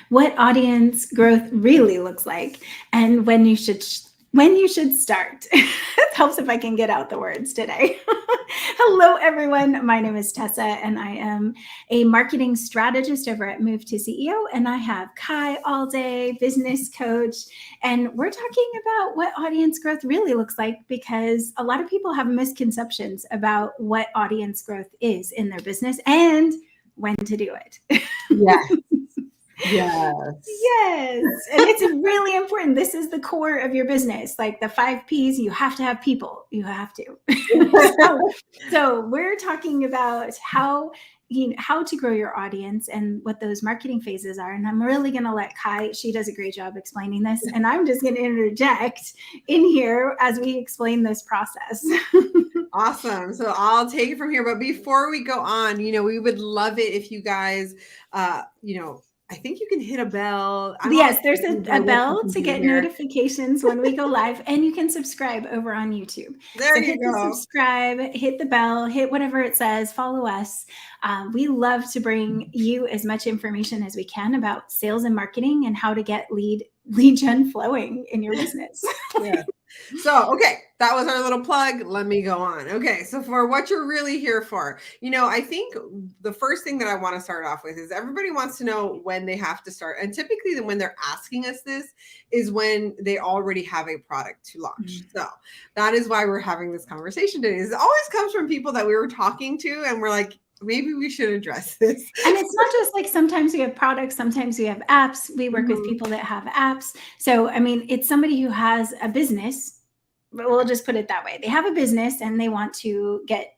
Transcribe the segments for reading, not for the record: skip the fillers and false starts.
what audience growth really looks like, and when you should start. It helps if I can get out the words today. Hello, everyone. My name is Tessa, and I am a marketing strategist over at MoveTV, and I have Kai all day, business coach, and we're talking about what audience growth really looks like, because a lot of people have misconceptions about what audience growth is in their business and when to do it. Yes. Yes. Yes. And it's really important. This is the core of your business. Like the 5 P's, you have to have people. You have to. So we're talking about how to grow your audience and what those marketing phases are. And I'm really going to let Kai, she does a great job explaining this. And I'm just going to interject in here as we explain this process. Awesome. So I'll take it from here. But before we go on, we would love it if you guys, I think you can hit a bell. Yes, there's a bell to get notifications when we go live, and you can subscribe over on YouTube. There so you hit go. The subscribe, hit the bell, hit whatever it says, follow us. We love to bring you as much information as we can about sales and marketing and how to get lead gen flowing in your business. Yeah. So, okay, that was our little plug. Let me go on. Okay, so for what you're really here for, I think the first thing that I want to start off with is everybody wants to know when they have to start. And typically when they're asking us this is when they already have a product to launch. Mm-hmm. So that is why we're having this conversation today. It always comes from people that we were talking to and we're like, maybe we should address this. And it's not just like sometimes we have products, sometimes we have apps. We work with people that have apps. So, I mean, it's somebody who has a business, but we'll just put it that way. They have a business and they want to get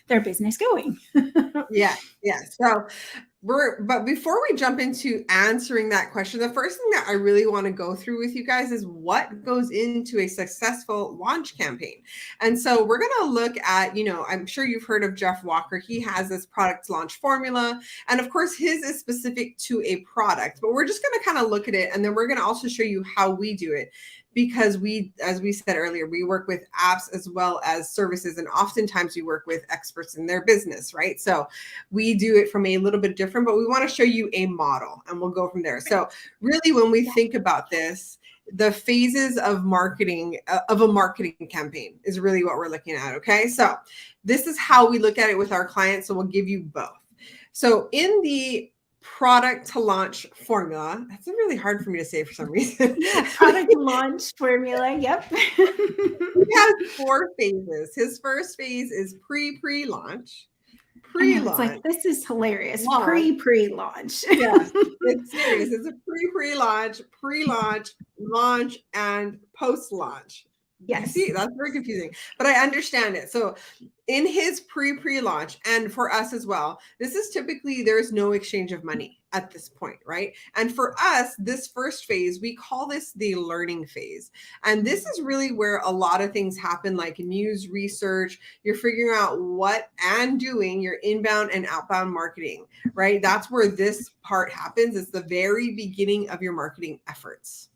their business going. Yeah. So but before we jump into answering that question, the first thing that I really want to go through with you guys is what goes into a successful launch campaign. And so we're going to look at, I'm sure you've heard of Jeff Walker. He has this product launch formula. And of course, his is specific to a product, but we're just going to kind of look at it. And then we're going to also show you how we do it. Because as we said earlier, we work with apps as well as services. And oftentimes we work with experts in their business, right? So we do it from a little bit different, but we want to show you a model and we'll go from there. So really, when we think about this, the phases of marketing, of a marketing campaign is really what we're looking at, okay? So this is how we look at it with our clients. So we'll give you both. So in the product to launch formula. That's really hard for me to say for some reason. Yeah, product launch formula. Yep. He has 4 phases. His first phase is pre-launch. Pre-launch. It's like, this is hilarious. Pre-launch. Yeah, it's serious. It's a pre-launch, pre-launch, launch, and post-launch. Yes. See, that's very confusing, but I understand it. So in his pre-launch, and for us as well, this is typically, there's no exchange of money at this point, right? And for us, this first phase, we call this the learning phase. And this is really where a lot of things happen, like news research, you're figuring out what and doing your inbound and outbound marketing, right? That's where this part happens. It's the very beginning of your marketing efforts.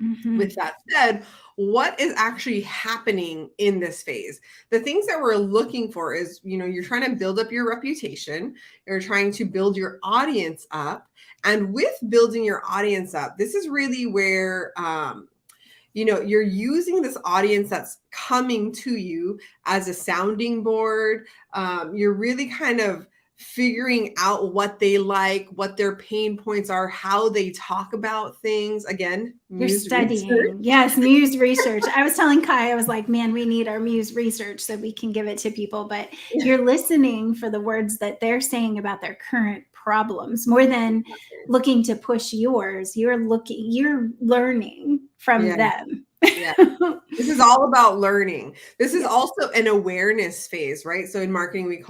Mm-hmm. With that said, what is actually happening in this phase? The things that we're looking for is, you're trying to build up your reputation. You're trying to build your audience up. And with building your audience up, this is really where, you're using this audience that's coming to you as a sounding board. You're really kind of figuring out what they like, what their pain points are, how they talk about things. Again, you're studying. Research. Yes, Muse research. I was telling Kai, I was like, man, we need our Muse research so we can give it to people. But you're listening for the words that they're saying about their current problems more than looking to push yours. You're learning from them. Yeah. This is all about learning. This is also an awareness phase, right? So in marketing,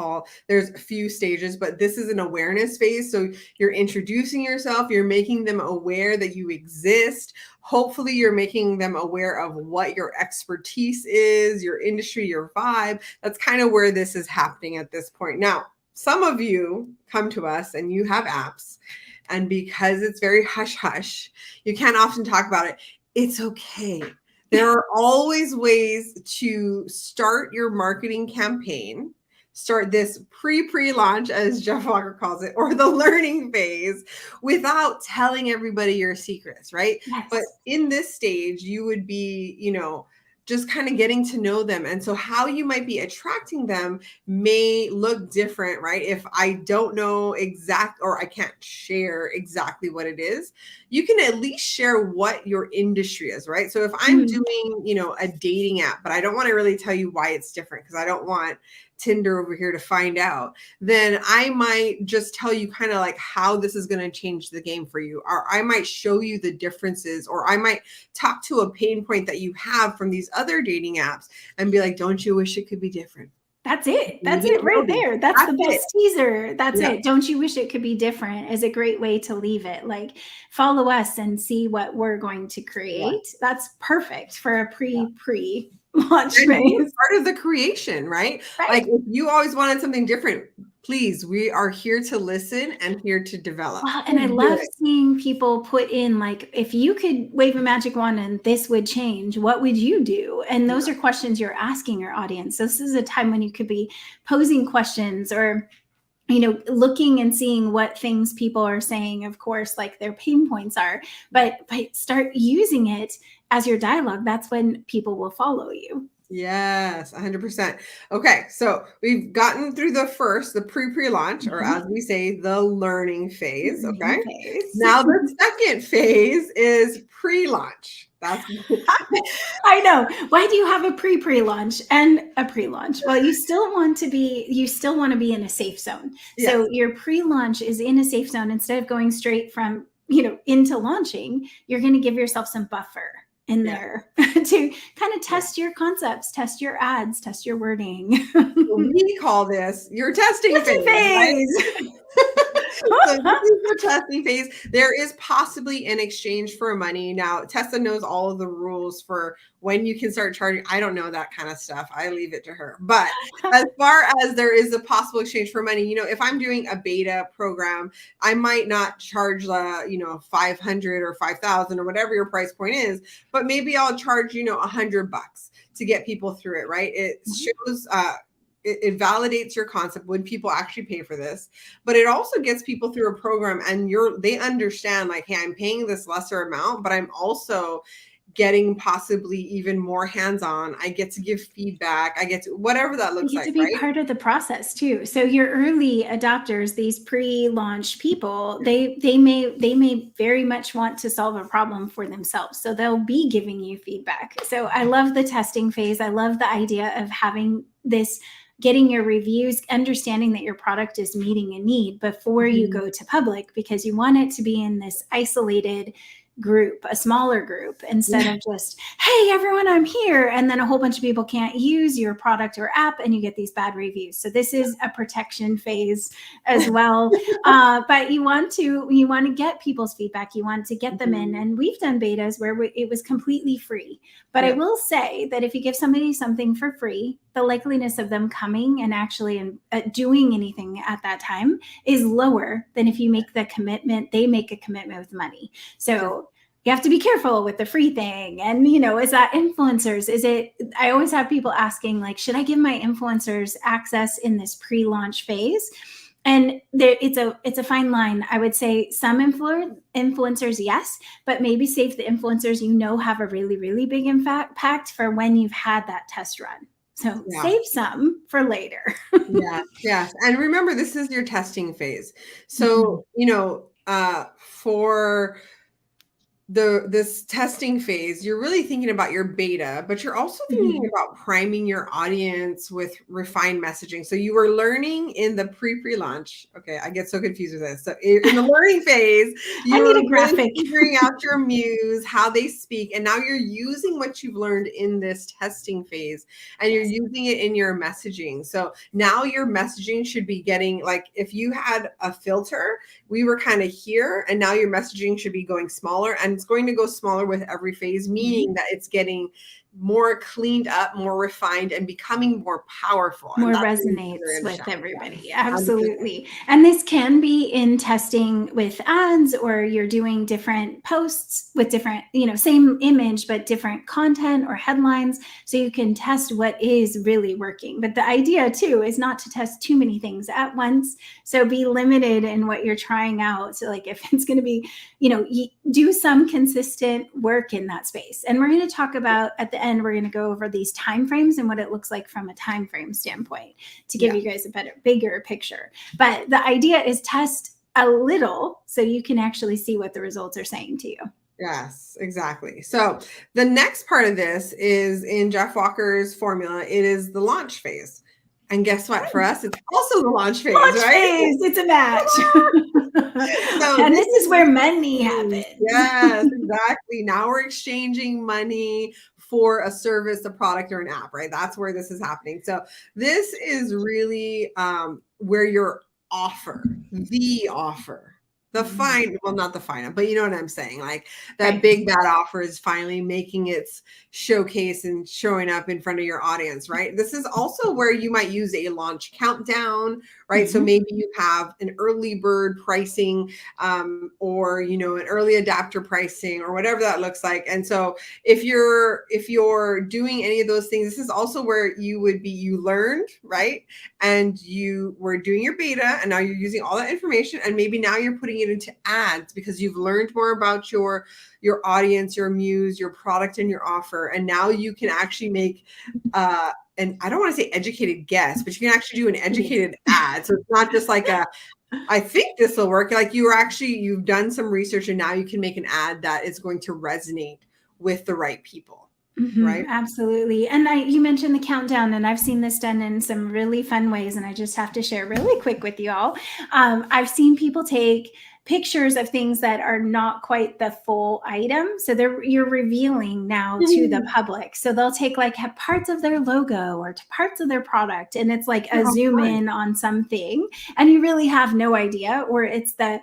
there's a few stages, but this is an awareness phase. So you're introducing yourself, you're making them aware that you exist. Hopefully you're making them aware of what your expertise is, your industry, your vibe. That's kind of where this is happening at this point. Now, some of you come to us and you have apps, and because it's very hush-hush, you can't often talk about it. It's okay. There are always ways to start your marketing campaign start this pre-launch, as Jeff Walker calls it, or the learning phase, without telling everybody your secrets, right? Yes. But in this stage, you would be, just kind of getting to know them. And so how you might be attracting them may look different, right? If I don't know or I can't share exactly what it is, you can at least share what your industry is, right? So if I'm doing, a dating app, but I don't want to really tell you why it's different because I don't want Tinder over here to find out, then I might just tell you kind of like how this is going to change the game for you. Or I might show you the differences, or I might talk to a pain point that you have from these other dating apps and be like, don't you wish it could be different? That's it. That's it right there. That's the best teaser. That's it. Don't you wish it could be different is a great way to leave it. Like, follow us and see what we're going to create. That's perfect for a pre-launch phase. Part of the creation, right? Like, if you always wanted something different, please, we are here to listen and here to develop. Wow, and I love seeing people put in, like, if you could wave a magic wand and this would change, what would you do? And those are questions you're asking your audience. So this is a time when you could be posing questions or, looking and seeing what things people are saying, of course, like their pain points are, but start using it as your dialogue. That's when people will follow you. Yes, 100%. Okay, so we've gotten through the pre-launch, or as we say, the learning phase. Okay. Now the second phase is pre-launch. That's I know. Why do you have a pre-launch and a pre-launch? Well, you still want to be in a safe zone. Yes. So your pre-launch is in a safe zone. Instead of going straight from, into launching, you're going to give yourself some buffer in there to kind of test your concepts, test your ads, test your wording. We call this your testing phase. Right? So this is your testing phase. There is possibly an exchange for money. Now, Tessa knows all of the rules for when you can start charging. I don't know that kind of stuff. I leave it to her. But as far as there is a possible exchange for money, if I'm doing a beta program, I might not charge 500 or 5,000 or whatever your price point is, but maybe I'll charge, $100 to get people through it, right? It shows it validates your concept when people actually pay for this, but it also gets people through a program and they understand like, hey, I'm paying this lesser amount, but I'm also getting possibly even more hands-on. I get to give feedback. I get to whatever that looks like. You get to be part of the process too. So your early adopters, these pre-launch people, they may very much want to solve a problem for themselves. So they'll be giving you feedback. So I love the testing phase. I love the idea of having this, getting your reviews, understanding that your product is meeting a need before you go to public, because you want it to be in this isolated group, a smaller group, instead of just, hey, everyone, I'm here. And then a whole bunch of people can't use your product or app and you get these bad reviews. So this is a protection phase as well. But you want to get people's feedback. You want to get them in. And we've done betas where it was completely free. But I will say that if you give somebody something for free, the likeliness of them coming and actually doing anything at that time is lower than if you make the commitment, they make a commitment with money. So you have to be careful with the free thing. And, is that influencers? I always have people asking, like, should I give my influencers access in this pre-launch phase? And it's a fine line. I would say some influencers, yes, but maybe save the influencers have a really, really big impact for when you've had that test run. So save some for later. Yes. And remember, this is your testing phase. So, for this testing phase, you're really thinking about your beta, but you're also thinking about priming your audience with refined messaging. So you were learning in the pre-launch. Okay, I get so confused with this. So in the learning phase, you're really figuring out your muse, how they speak, and now you're using what you've learned in this testing phase, and you're using it in your messaging. So now your messaging should be getting, like, if you had a filter, we were kind of here, and now your messaging should be going smaller, and it's going to go smaller with every phase, meaning that it's getting more cleaned up, more refined, and becoming more powerful. More and that's resonates with everybody. Yeah. Absolutely. And this can be in testing with ads, or you're doing different posts with different, same image, but different content or headlines. So you can test what is really working. But the idea too is not to test too many things at once. So be limited in what you're trying out. So like if it's going to be, do some consistent work in that space. And we're going to talk about at the end, we're going to go over these timeframes and what it looks like from a time frame standpoint to give you guys a bigger picture. But the idea is test a little so you can actually see what the results are saying to you. Yes, exactly. So the next part of this is in Jeff Walker's formula. It is the launch phase. And guess what? For us, it's also the launch phase, right? It's a match. And this is where money happens. Yes, exactly. Now we're exchanging money for a service, a product, or an app, right? That's where this is happening. So this is really where your offer, not the final, but you know what I'm saying? Like that big bad offer is finally making its showcase and showing up in front of your audience, right? This is also where you might use a launch countdown, right? So maybe you have an early bird pricing or, an early adapter pricing or whatever that looks like. And so if you're doing any of those things, this is also where you learned, right? And you were doing your beta and now you're using all that information and maybe now you're putting it into ads because you've learned more about your audience, your muse, your product, and your offer. And now you can actually make and I don't want to say educated guess, but you can actually do an educated ad. So it's not just like I think this will work. Like you've done some research and now you can make an ad that is going to resonate with the right people. Right? Absolutely. And you mentioned the countdown, and I've seen this done in some really fun ways. And I just have to share really quick with you all. I've seen people take pictures of things that are not quite the full item. So you're revealing now to the public. So they'll take like parts of their logo or parts of their product, and it's like a zoom in on something, and you really have no idea, or it's the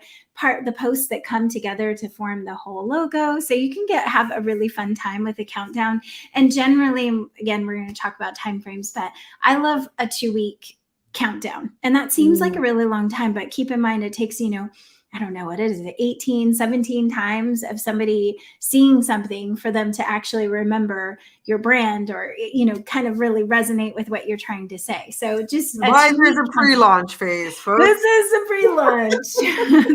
posts that come together to form the whole logo. So you can have a really fun time with the countdown. And generally, again, we're going to talk about timeframes, but I love a 2-week countdown. And that seems like a really long time, but keep in mind, it takes, I don't know what it is, 18, 17 times of somebody seeing something for them to actually remember your brand or, kind of really resonate with what you're trying to say. So just why there's a pre-launch phase, folks. This is a pre-launch.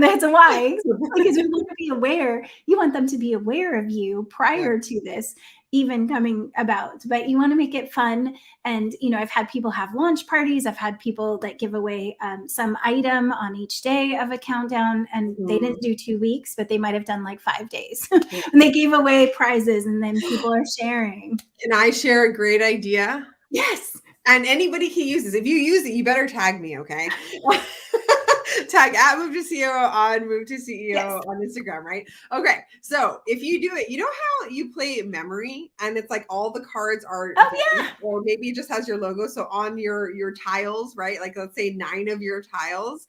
That's why, because you want to be aware. You want them to be aware of you prior to this even coming about, but you want to make it fun. And, I've had people have launch parties. I've had people that give away some item on each day of a countdown, and they didn't do 2 weeks, but they might've done like 5 days and they gave away prizes, and then people are sharing. Can I share a great idea? Yes. And anybody can use this. If you use it, you better tag me, okay? Tag at MoveTV on MoveTV on Instagram, right? Okay, so if you do it, you know how you play memory and it's like all the cards are, or maybe it just has your logo. So on your tiles, right? Like let's say 9 of your tiles,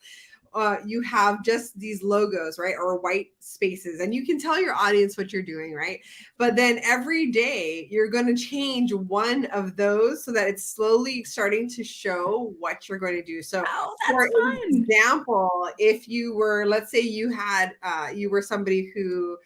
you have just these logos, right? Or white spaces, and you can tell your audience what you're doing, right? But then every day you're going to change one of those so that it's slowly starting to show what you're going to do. So for example, if you were, let's say you had, you were somebody who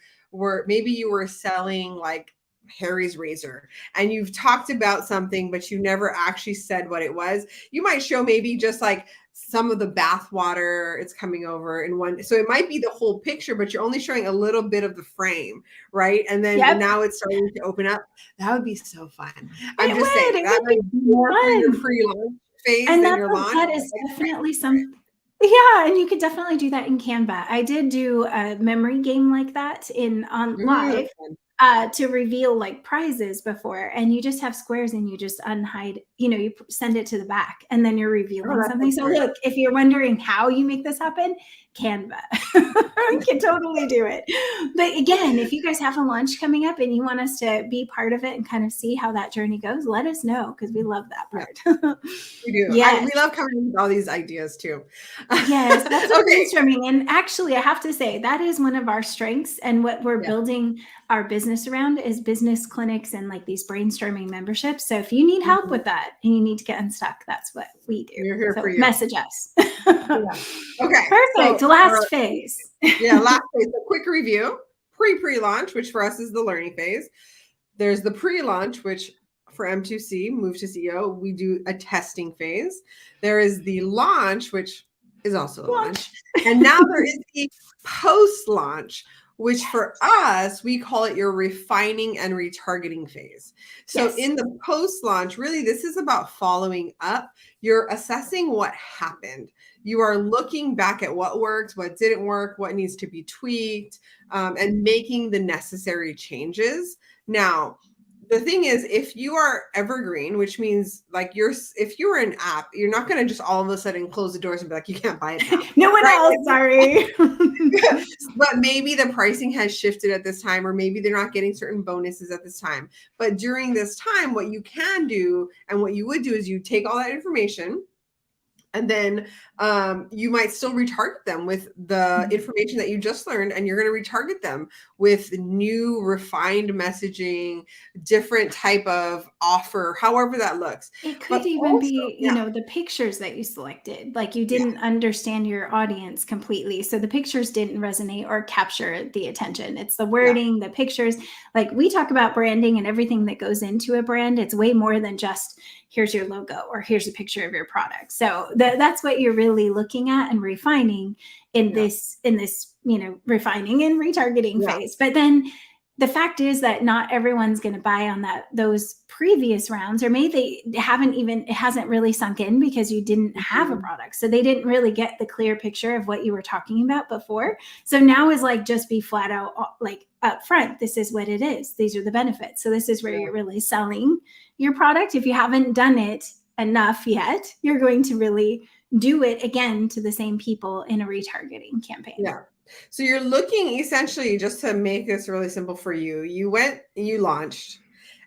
maybe you were selling like Harry's razor and you've talked about something, but you never actually said what it was. You might show maybe just like some of the bath water it's coming over in one. So it might be the whole picture, but you're only showing a little bit of the frame, right? And then now it's starting to open up. That would be so fun. I'm just saying that would be more for your pre-launch phase than your launch. That is definitely something. Yeah, and you could definitely do that in Canva. I did do a memory game like that on live. To reveal like prizes before, and you just have squares and you just unhide, you send it to the back and then you're revealing something. So look, if you're wondering how you make this happen, Canva. You can totally do it. But again, if you guys have a launch coming up and you want us to be part of it and kind of see how that journey goes, let us know, because we love that part. We do. Yes. We love coming with all these ideas too. Yes, that's brainstorming. And actually, I have to say that is one of our strengths and what we're building our business business around is business clinics and like these brainstorming memberships. So if you need help with that and you need to get unstuck, that's what we do. We're here so for you. Message us. Yeah. Okay. Perfect. So, last phase. Last phase, a quick review. Pre-launch, which for us is the learning phase. There's the pre-launch, which for M2C, Move to CEO, we do a testing phase. There is the launch, which is also a launch. And now there is the post-launch, which for us, we call it your refining and retargeting phase. So in the post-launch, really, this is about following up. You're assessing what happened. You are looking back at what worked, what didn't work, what needs to be tweaked, and making the necessary changes. Now, the thing is, if you are evergreen, which means like if you're an app, you're not going to just all of a sudden close the doors and be like, you can't buy it now. No one else, sorry. But maybe the pricing has shifted at this time, or maybe they're not getting certain bonuses at this time. But during this time, what you can do and what you would do is you take all that information, and then you might still retarget them with the information that you just learned, and you're going to retarget them with new refined messaging, different type of offer, however that looks. It could even be, you know, the pictures that you selected, like you didn't understand your audience completely. So the pictures didn't resonate or capture the attention. It's the wording, the pictures. Like we talk about branding and everything that goes into a brand. It's way more than just here's your logo or here's a picture of your product. So that's what you're really looking at and refining in this, you know, refining and retargeting phase. But then the fact is that not everyone's going to buy on those previous rounds, or maybe it hasn't really sunk in because you didn't have a product. So they didn't really get the clear picture of what you were talking about before. So now is like, just be flat out, like up front. This is what it is. These are the benefits. So this is where you're really selling your product. If you haven't done it enough yet, you're going to really do it again to the same people in a retargeting campaign. Yeah. So you're looking essentially, just to make this really simple for you, you launched,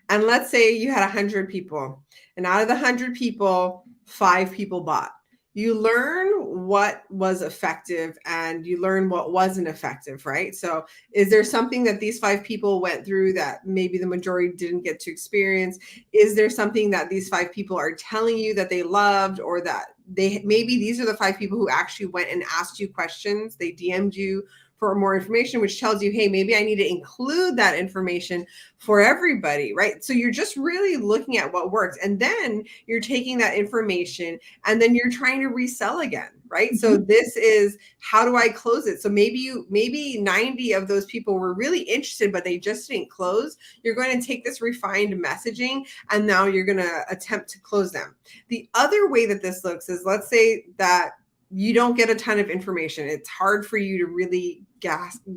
and let's say you had 100 people, and out of the 100 people, 5 people bought. You learn what was effective and you learn what wasn't effective, right? So is there something that these 5 people went through that maybe the majority didn't get to experience? Is there something that these 5 people are telling you that they loved, or that maybe these are the 5 people who actually went and asked you questions? They DM'd you for more information, which tells you, hey, maybe I need to include that information for everybody, right? So you're just really looking at what works. And then you're taking that information and then you're trying to resell again, right? So this is, how do I close it? So maybe 90 of those people were really interested, but they just didn't close. You're going to take this refined messaging and now you're going to attempt to close them. The other way that this looks is, let's say that you don't get a ton of information. It's hard for you to really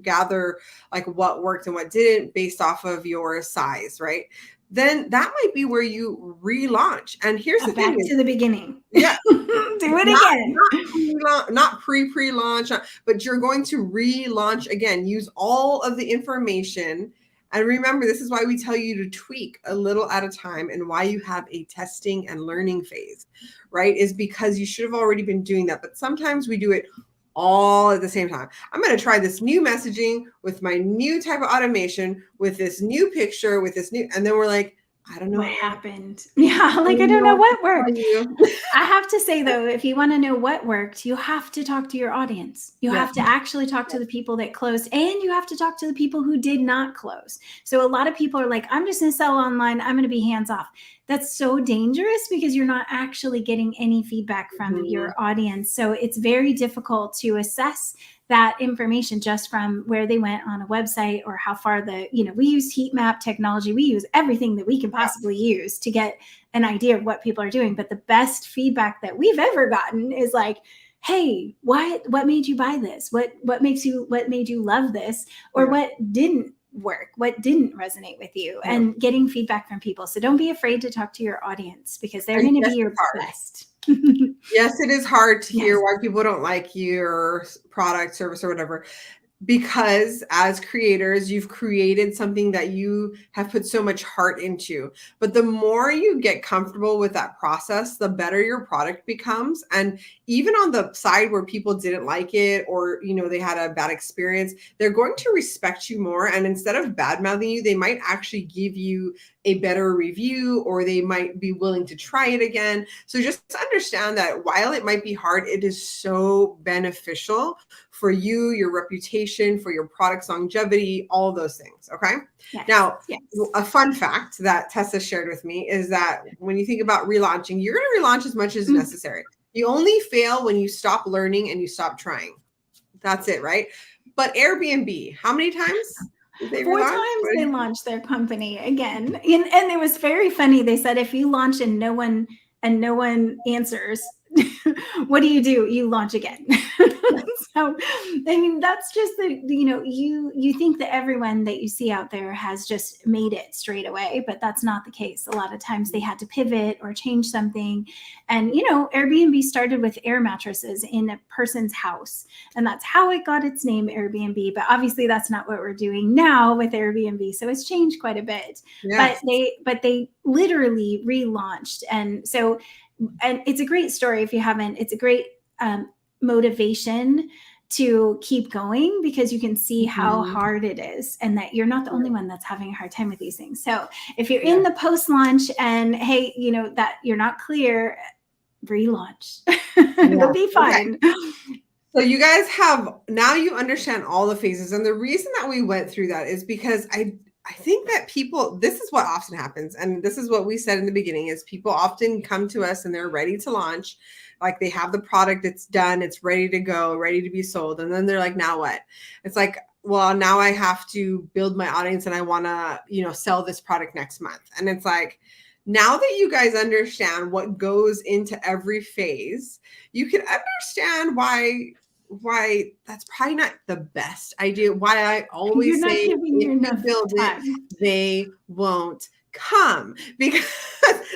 gather like what worked and what didn't based off of your size, right? Then that might be where you relaunch. And here's the thing: back to the beginning. Yeah, do it again. Not pre-launch, but you're going to relaunch again. Use all of the information. And remember, this is why we tell you to tweak a little at a time, and why you have a testing and learning phase, right? Is because you should have already been doing that. But sometimes we do it all at the same time. I'm going to try this new messaging with my new type of automation, with this new picture, with this new, and then we're like, I don't know what happened. Yeah, like I don't know what worked. I have to say though, if you want to know what worked, you have to talk to your audience. You have to actually talk to the people that closed, and you have to talk to the people who did not close. So a lot of people are like, I'm just going to sell online. I'm going to be hands off. That's so dangerous because you're not actually getting any feedback from your audience. So it's very difficult to assess that information just from where they went on a website, or how far we use heat map technology. We use everything that we can possibly use to get an idea of what people are doing. But the best feedback that we've ever gotten is like, hey, what made you buy this? What made you love this? Or what didn't work? What didn't resonate with you? And getting feedback from people. So don't be afraid to talk to your audience, because they're going to be your best. Yes, it is hard to hear why people don't like your product, service, or whatever. because as creators, you've created something that you have put so much heart into. But the more you get comfortable with that process, the better your product becomes. And even on the side where people didn't like it, or, you know, they had a bad experience, they're going to respect you more. And instead of bad mouthing you, they might actually give you a better review, or they might be willing to try it again. So just understand that while it might be hard, it is so beneficial for you, your reputation, for your product's longevity, all those things. Okay. Yes. Now, yes. a fun fact that Tessa shared with me is that when you think about relaunching, you're going to relaunch as much as necessary. You only fail when you stop learning and you stop trying. That's it, right? But Airbnb, how many times did they 4 relaunch? times they launched their company again. And it was very funny. They said, if you launch and no one answers, what do? You launch again. So, I mean, that's just you think that everyone that you see out there has just made it straight away, but that's not the case. A lot of times they had to pivot or change something. And, Airbnb started with air mattresses in a person's house, and that's how it got its name, Airbnb. But obviously that's not what we're doing now with Airbnb. So it's changed quite a bit. Yes. But they literally relaunched. And it's a great story. If you haven't, it's a great motivation to keep going, because you can see how hard it is, and that you're not the only one that's having a hard time with these things. So if you're in the post-launch and, hey, that you're not clear, relaunch. It'll be fine. Okay. So you guys now you understand all the phases. And the reason that we went through that is because I think that this is what often happens. And this is what we said in the beginning, is people often come to us and they're ready to launch. Like, they have the product, it's done, it's ready to go, ready to be sold. And then they're like, now what? It's like, well, now I have to build my audience and I want to, sell this product next month. And it's like, now that you guys understand what goes into every phase, you can understand why that's probably not the best idea. Why I always say, if you build it, they won't come, because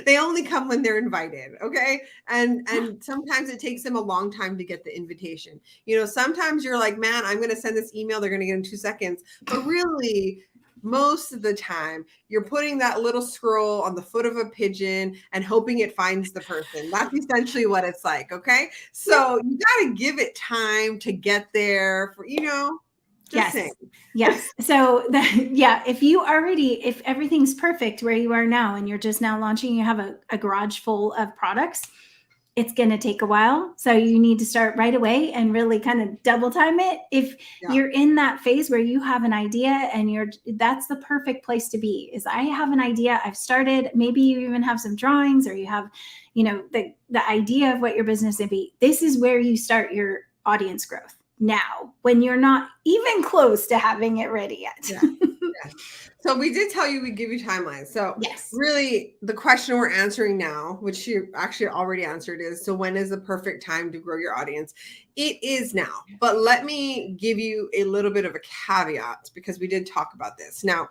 they only come when they're invited. Okay. And sometimes it takes them a long time to get the invitation. Sometimes you're like, man, I'm going to send this email, they're going to get in 2 seconds. But really, most of the time, you're putting that little scroll on the foot of a pigeon and hoping it finds the person. That's essentially what it's like. Okay. So you got to give it time to get there for, Yes. Saying. Yes. So if everything's perfect where you are now, and you're just now launching, you have a garage full of products, it's going to take a while. So you need to start right away and really kind of double time it. If you're in that phase where you have an idea and that's the perfect place to be. Is, I have an idea, I've started, maybe you even have some drawings, or you have, the idea of what your business would be. This is where you start your audience growth. Now, when you're not even close to having it ready yet. Yeah. So we did tell you we'd give you timelines. So really, the question we're answering now, which you actually already answered, is, so when is the perfect time to grow your audience? It is now. But let me give you a little bit of a caveat, because we did talk about this. Now,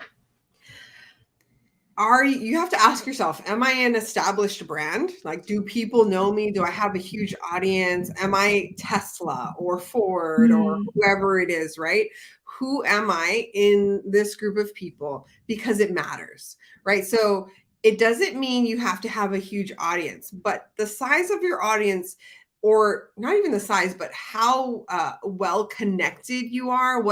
you have to ask yourself, am I an established brand? Like, do people know me? Do I have a huge audience? Am I Tesla or Ford or whoever it is, right? Who am I in this group of people? Because it matters, right? So it doesn't mean you have to have a huge audience, but the size of your audience, or not even the size, but how well connected you are,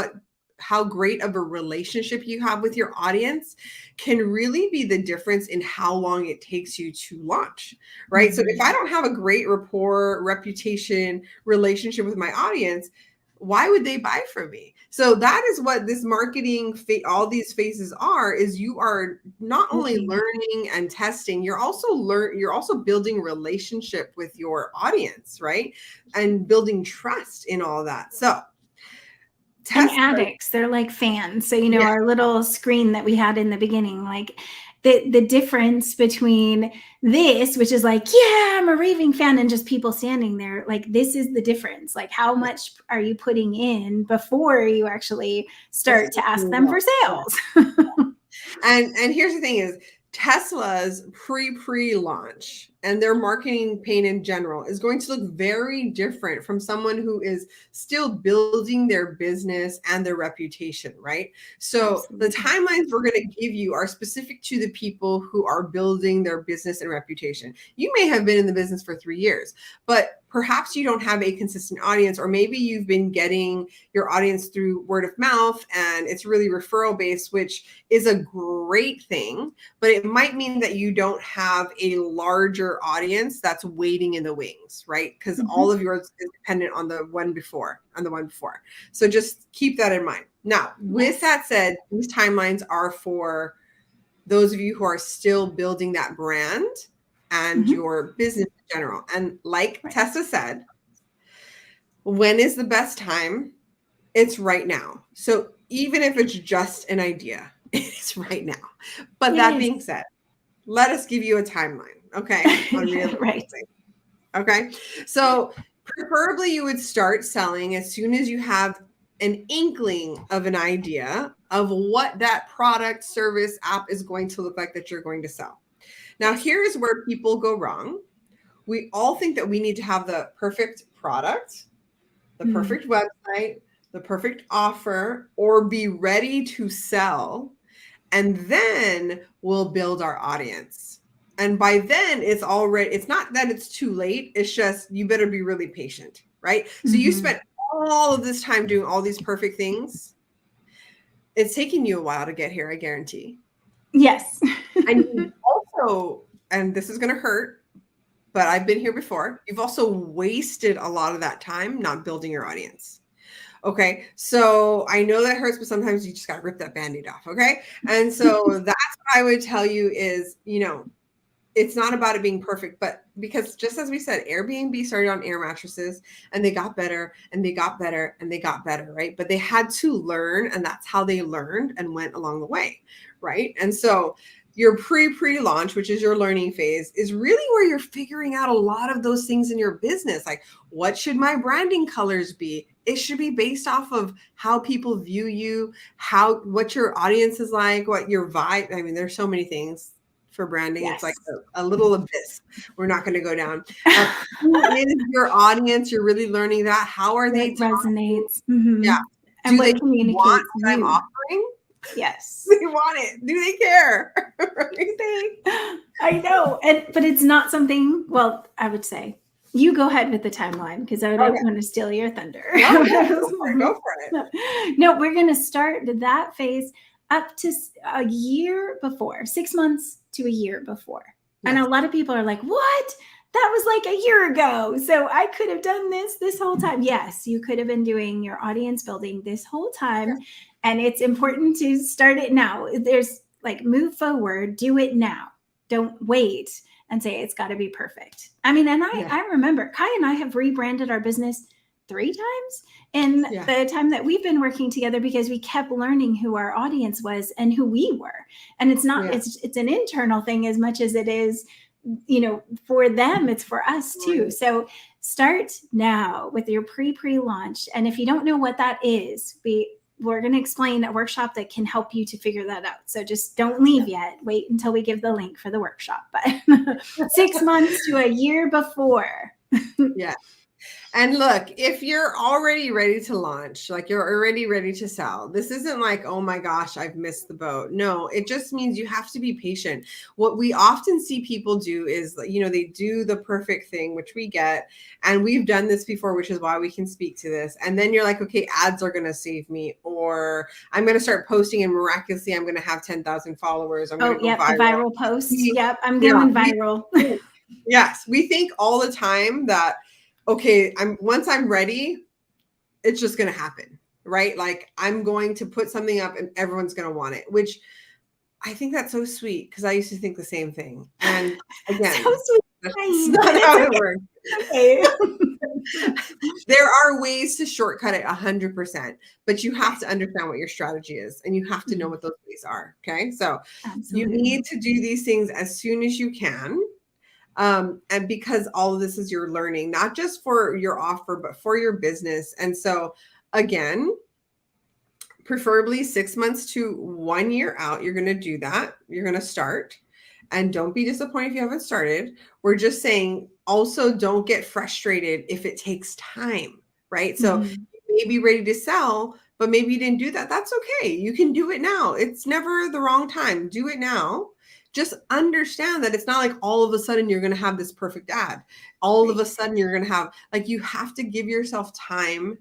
how great of a relationship you have with your audience, can really be the difference in how long it takes you to launch, right? So if I don't have a great rapport, reputation, relationship with my audience, why would they buy from me? So that is what this marketing, all these phases are, is you are not only learning and testing, you're also building relationship with your audience, right? And building trust in all that. So and addicts, they're like fans. So, our little screen that we had in the beginning, like the difference between this, which is like, yeah, I'm a raving fan, and just people standing there, like, this is the difference. Like, how much are you putting in before you actually start to ask them for sales? And here's the thing is, Tesla's pre-launch and their marketing pain in general is going to look very different from someone who is still building their business and their reputation, right? So Absolutely. the timelines we're going to give you are specific to the people who are building their business and reputation. You may have been in the business for 3 years, but perhaps you don't have a consistent audience, or maybe you've been getting your audience through word of mouth and it's really referral based, which is a great thing, but it might mean that you don't have a larger audience that's waiting in the wings, right? Because all of yours is dependent on the one before, So just keep that in mind. Now, with that said, these timelines are for those of you who are still building that brand and your business in general. And like Tessa said, when is the best time? It's right now. So even if it's just an idea, it's right now. But that being said, let us give you a timeline, okay? On Right. Okay. So preferably you would start selling as soon as you have an inkling of an idea of what that product, service, app is going to look like that you're going to sell. Now, here's where people go wrong. We all think that we need to have the perfect product, the perfect website, the perfect offer, or be ready to sell. And then we'll build our audience. And by then it's not that it's too late. It's just, you better be really patient, right? So you spent all of this time doing all these perfect things. It's taking you a while to get here, I guarantee. Yes. And also, and this is going to hurt, but I've been here before. You've also wasted a lot of that time not building your audience. Okay. So I know that hurts, but sometimes you just got to rip that Band-Aid off. Okay. And so that's what I would tell you is, it's not about it being perfect, but because just as we said, Airbnb started on air mattresses and they got better and they got better and they got better, right? But they had to learn, and that's how they learned and went along the way, right? And so your pre-launch, which is your learning phase, is really where you're figuring out a lot of those things in your business. Like, what should my branding colors be? It should be based off of how people view you, what your audience is like, what your vibe. I mean, there's so many things for branding. It's like a little abyss. We're not going to go down. Who is your audience? You're really learning that. How are they resonates? Yeah. And Do they what communicates want what I'm you? offering? Yes. They want it. Do they care? I know. But it's not something, well, I would say you go ahead with the timeline because I don't want to steal your thunder. No, go for it. No, we're going to start that phase up to a year before, 6 months to a year before. Yes. And a lot of people are like, what? That was like a year ago. So I could have done this whole time. Yes, you could have been doing your audience building this whole time. Yes. And it's important to start it now. There's like, move forward, do it now. Don't wait and say it's got to be perfect. I mean, and I remember Kai and I have rebranded our business 3 times in the time that we've been working together because we kept learning who our audience was and who we were. And it's not, it's an internal thing as much as it is, for them, it's for us too. Right. So start now with your pre-launch. And if you don't know what that is, we're going to explain a workshop that can help you to figure that out. So just don't leave yet. Wait until we give the link for the workshop. But 6 months to a year before. Yeah. And look, if you're already ready to launch, like you're already ready to sell, this isn't like, oh my gosh, I've missed the boat. No, it just means you have to be patient. What we often see people do is, they do the perfect thing, which we get. And we've done this before, which is why we can speak to this. And then you're like, okay, ads are going to save me, or I'm going to start posting and miraculously I'm going to have 10,000 followers. I'm going to go viral. The viral post. Yep, I'm going viral. Yes, we think all the time that, okay, once I'm ready, it's just going to happen, right? Like, I'm going to put something up and everyone's going to want it, which I think that's so sweet because I used to think the same thing. And again, so sweet. That's not how it works. Okay. There are ways to shortcut it 100%, but you have to understand what your strategy is and you have to know what those ways are. Okay. So you need to do these things as soon as you can. And because all of this is your learning, not just for your offer, but for your business. And so again, preferably 6 months to 1 year out, you're going to do that. You're going to start. and don't be disappointed if you haven't started. We're just saying also don't get frustrated if it takes time, right? So Mhm. you may be ready to sell, but maybe you didn't do that. That's okay. You can do it now. It's never the wrong time. Do it now. Just understand that it's not like all of a sudden you're going to have this perfect ad. All of a Right. sudden you're going to have, like, you have to give yourself time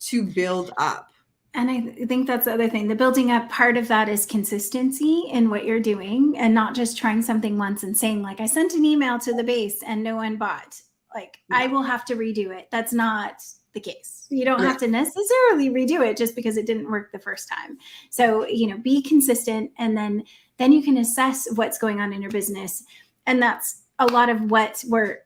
to build up. And I think that's the other thing. The building up part of that is consistency in what you're doing, and not just trying something once and saying, like, I sent an email to the base and no one bought. Like, I will have to redo it. That's not the case. You don't have to necessarily redo it just because it didn't work the first time. So, be consistent, and then you can assess what's going on in your business. And that's a lot of what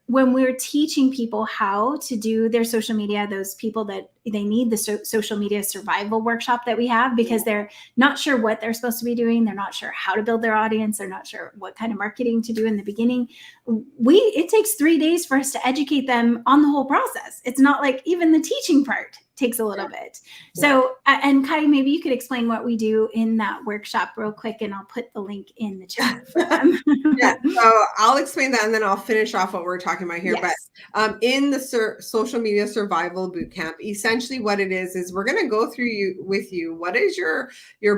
when we're teaching people how to do their social media, those people that they need the social media survival workshop that we have, because they're not sure what they're supposed to be doing. They're not sure how to build their audience. They're not sure what kind of marketing to do in the beginning. It takes 3 days for us to educate them on the whole process. It's not like even the teaching part takes a little bit. So, and Kai, maybe you could explain what we do in that workshop real quick, and I'll put the link in the chat for them. So I'll explain that, and then I'll finish off what we're talking about here. Yes. But in the social media survival bootcamp, essentially what it is we're going to go through with you. What is your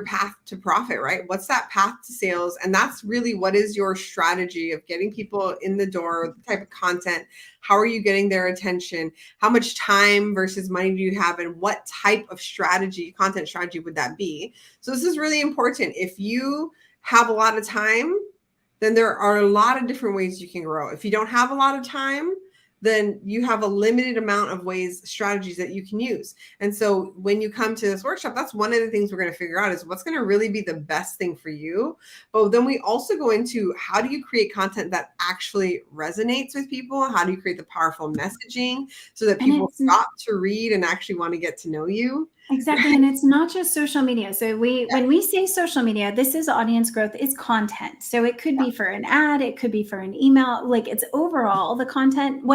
path to profit, right? What's that path to sales? And that's really what is your strategy of getting people in the door, the type of content. How are you getting their attention? How much time versus money do you have? And what type of strategy, content strategy would that be? So this is really important. If you have a lot of time, then there are a lot of different ways you can grow. If you don't have a lot of time, then you have a limited amount of strategies that you can use. And so when you come to this workshop, that's one of the things we're going to figure out is what's going to really be the best thing for you. But then we also go into how do you create content that actually resonates with people? How do you create the powerful messaging so that people stop to read and actually want to get to know you? Exactly. And it's not just social media. So when we say social media, this is audience growth, it's content. So it could be for an ad, it could be for an email, like it's overall the content.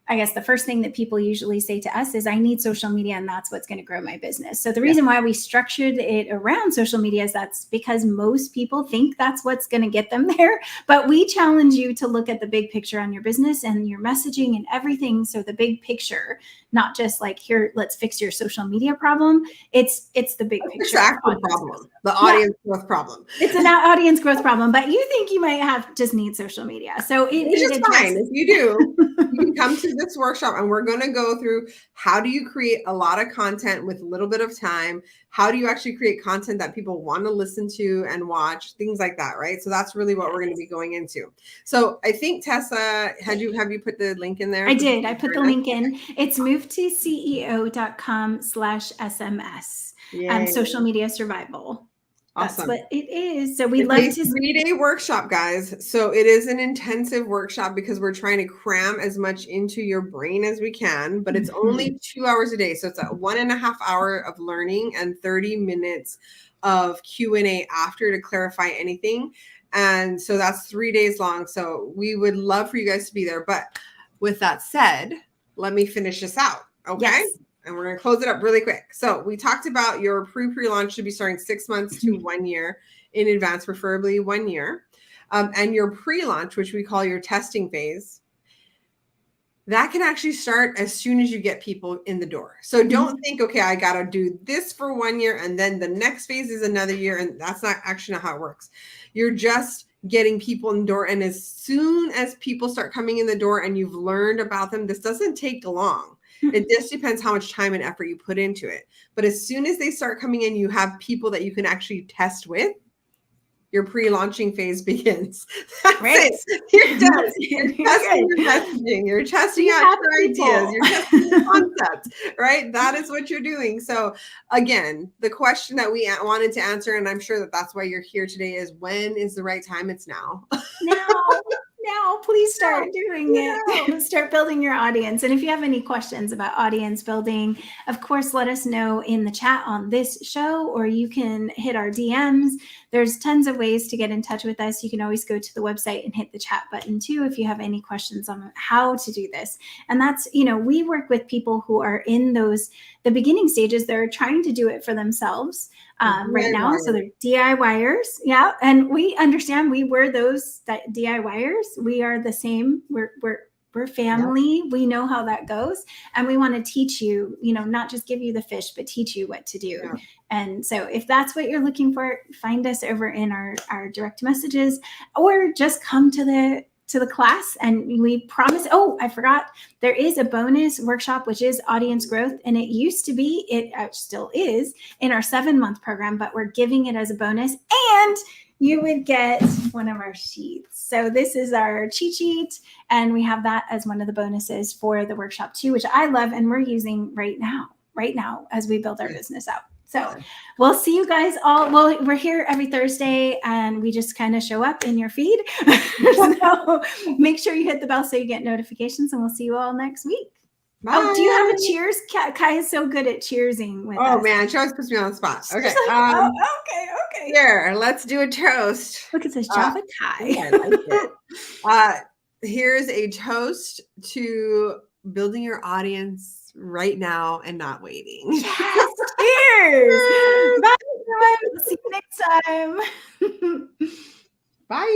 I guess the first thing that people usually say to us is, I need social media and that's what's going to grow my business. So the reason why we structured it around social media is that's because most people think that's what's going to get them there. But we challenge you to look at the big picture on your business and your messaging and everything. So the big picture, not just like, here, let's fix your social media problem. It's the big picture. It's the actual problem, the audience growth problem. It's an audience growth problem, but you think you might just need social media. So which is fine. If you do, you can come to this workshop and we're going to go through how do you create a lot of content with a little bit of time? How do you actually create content that people want to listen to and watch? Things like that, right? So that's really what we're going to be going into. So I think Tessa, have you put the link in there? I did. I put the link in. It's movetoceo.com/SMS. Social media survival. Awesome. That's what it is. So we love to 3-day workshop, guys. So it is an intensive workshop because we're trying to cram as much into your brain as we can, but it's only 2 hours a day. So it's a 1.5 hour of learning and 30 minutes of Q&A after to clarify anything. And so that's 3 days long. So we would love for you guys to be there. But with that said, let me finish this out. Okay. Yes. And we're going to close it up really quick. So we talked about your pre-launch should be starting 6 months to 1 year in advance, preferably 1 year. And your pre-launch, which we call your testing phase, that can actually start as soon as you get people in the door. So don't think, okay, I got to do this for 1 year and then the next phase is another year. And that's not actually not how it works. You're just getting people in the door. And as soon as people start coming in the door and you've learned about them, this doesn't take long. It just depends how much time and effort you put into it. But as soon as they start coming in, you have people that you can actually test with. Your pre-launching phase begins. That's it. You're done. You're testing your messaging. You're testing out your ideas. You're testing your concept, right? That is what you're doing. So again, the question that we wanted to answer, and I'm sure that that's why you're here today, is when is the right time? It's now. now. Please start doing it. Start building your audience. And if you have any questions about audience building, of course, let us know in the chat on this show, or you can hit our DMs. There's tons of ways to get in touch with us. You can always go to the website and hit the chat button too if you have any questions on how to do this. And that's, we work with people who are in the beginning stages. They're trying to do it for themselves right now. So they're DIYers. Yeah. And we understand we're those DIYers. We are the same. We're family. Yep. We know how that goes. And we want to teach you, not just give you the fish, but teach you what to do. Yeah. And so if that's what you're looking for, find us over in our direct messages, or just come to the class, and we promise. Oh, I forgot. There is a bonus workshop, which is audience growth. And it used to be, it still is in our 7-month program, but we're giving it as a bonus, and you would get one of our sheets. So this is our cheat sheet, and we have that as one of the bonuses for the workshop too, which I love. And we're using right now as we build our business out. So we'll see you guys all. Well, we're here every Thursday, and we just kind of show up in your feed. So make sure you hit the bell so you get notifications, and we'll see you all next week. Bye. Oh, do you have a cheers? Kai is so good at cheersing with us. Oh man, she always puts me on the spot. Okay. Okay. Here, let's do a toast. Look, it says Java Kai. I like it. Here's a toast to building your audience right now and not waiting. Yes. Cheers. Bye, everyone. See you next time. Bye.